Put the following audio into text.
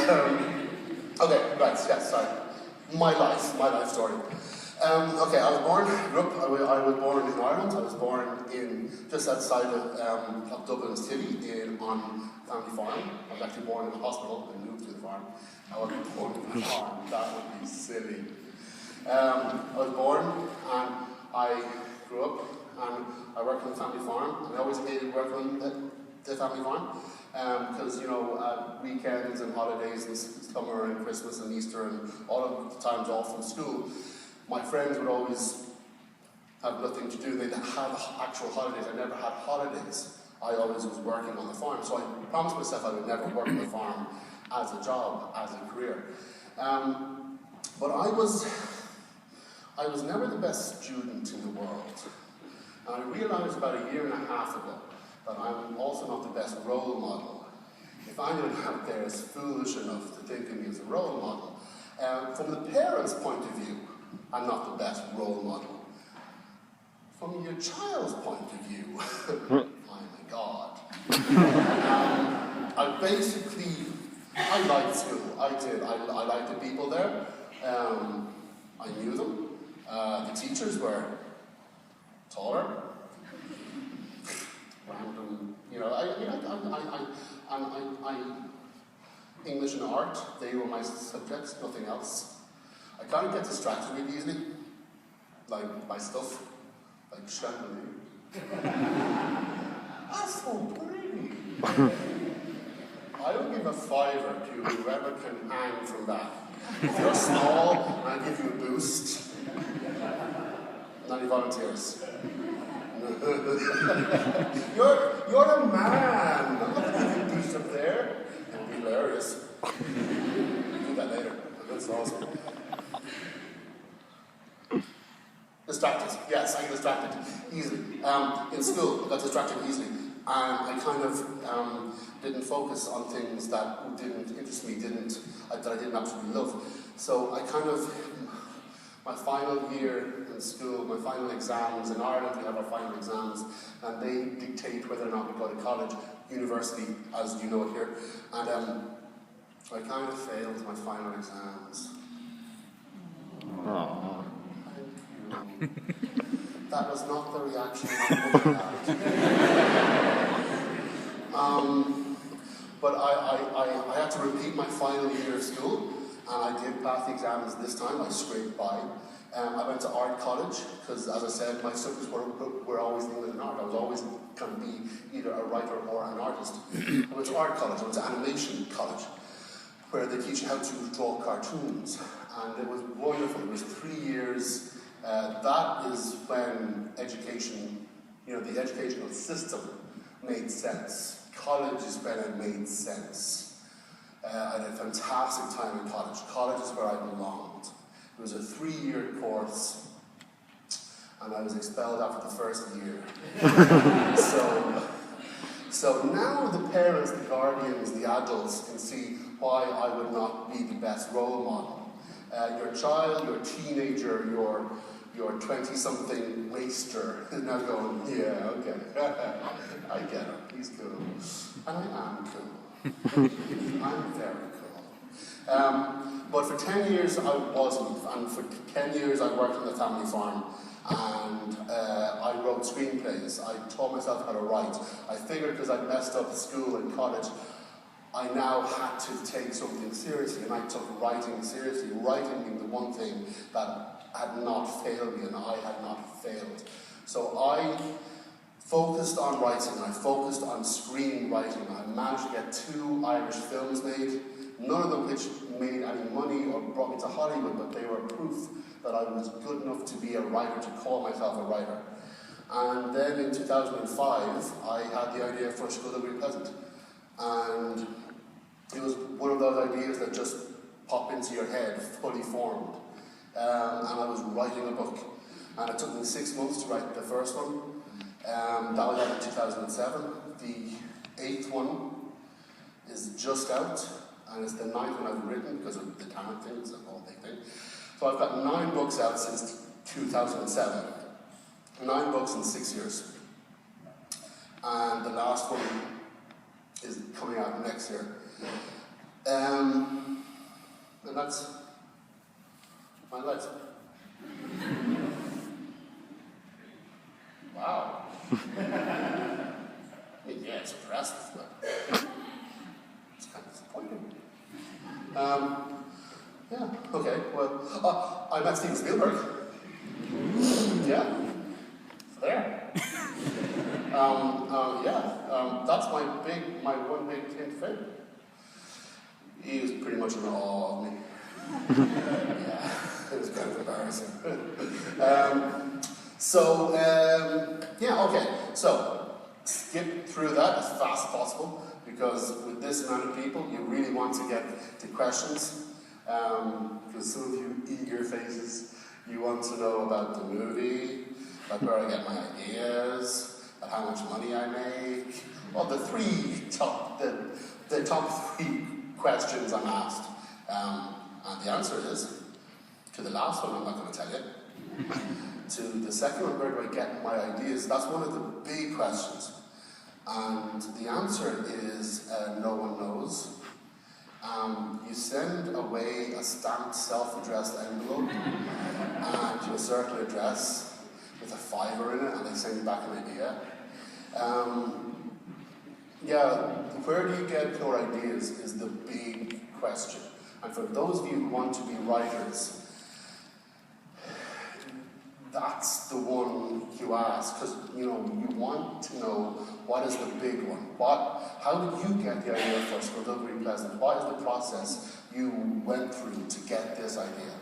Okay, right, yes, sorry. My life story. Okay, I was born in Ireland. I was born in just outside of Dublin City on family farm. I was actually born in a hospital and moved to the farm. I wasn't born in a farm, that would be silly. I was born and I grew up and I worked on the family farm, and I always hated working on the family farm because, you know, weekends and holidays and summer and Christmas and Easter and all of the times off from school, my friends would always have nothing to do. They'd have actual holidays. I never had holidays. I always was working on the farm. So I promised myself I would never work on the farm as a job, as a career. But I was never the best student in the world. And I realized about a year and a half ago that I'm also not the best role model. If anyone out there is foolish enough to think of me as a role model, from the parents' point of view, I'm not the best role model. From your child's point of view, I'm a god. I liked school. I did. I liked the people there. I knew them. The teachers were taller, random. You know, English and art. They were my subjects. Nothing else. I kind of get distracted really easily, like by stuff, like chandelier. That's so pretty. I don't give a fiver to whoever can hang from that. If you're small, I'll give you a boost. Not any volunteers. You're a man. I'm not going to give you a boost up there. It'll be hilarious. Do that later. That's awesome. Distracted. Yes, I get distracted easily. In school, I got distracted easily. And I kind of didn't focus on things that didn't interest me, that I didn't absolutely love. So I kind of, my final year in school, my final exams, in Ireland we have our final exams, and they dictate whether or not we go to college, university, as you know it here. And I kind of failed my final exams. Aww. That was not the reaction I would have had. But I had to repeat my final year of school, and I did pass the exams this time. I scraped by. I went to art college, because as I said, my subjects were always English and art. I was always going to be either a writer or an artist. I went to art college, I went to animation college, where they teach you how to draw cartoons. And it was wonderful. It was 3 years. That is when education, the educational system made sense. College is when it made sense. I had a fantastic time in college. College is where I belonged. It was a 3-year course, and I was expelled after the first year. So now the parents, the guardians, the adults can see why I would not be the best role model. Your child, your teenager, your 20-something waster is now going, yeah, okay, I get him, he's cool. And I am cool. I'm very cool. But for 10 years I wasn't, and for 10 years I worked on the family farm, and I wrote screenplays. I taught myself how to write. I figured because I'd messed up school and college, I now had to take something seriously, and I took writing seriously, writing being the one thing that had not failed me, and I had not failed. So I focused on writing, I focused on screenwriting. I managed to get 2 Irish films made, none of them which made any money or brought me to Hollywood, but they were proof that I was good enough to be a writer, to call myself a writer. And then in 2005, I had the idea for School of Green Pleasant. And it was one of those ideas that just pop into your head, fully formed. And I was writing a book. And it took me 6 months to write the first one. That was out in 2007. The 8th one is just out, and it's the 9th one I've written because of the talent thing, it's a whole big thing. So I've got 9 books out since 2007. 9 books in 6 years. And the last one is coming out next year. And that's my life. Wow. I mean, yeah, it's impressive, but it's kind of disappointing. Yeah, okay, well, I met Steven Spielberg. Yeah, there. That's my one big claim to fame. He was pretty much in awe of me. Yeah, it was kind of embarrassing. Okay, so skip through that as fast as possible, because with this amount of people, you really want to get to questions, because some of you eager faces, you want to know about the movie, about where I get my ideas, about how much money I make. Well, the top three questions I'm asked. And the answer is, to the last one, I'm not going to tell you. To the second one, where do I get my ideas? That's one of the big questions. And the answer is, no one knows. You send away a stamped self-addressed envelope and your circular address with a fiver in it, and they send you back an idea. Where do you get your ideas is the big question. And for those of you who want to be writers, that's the one you ask, because you want to know what is the big one. How did you get the idea first for Delivery Pleasant? What is the process you went through to get this idea?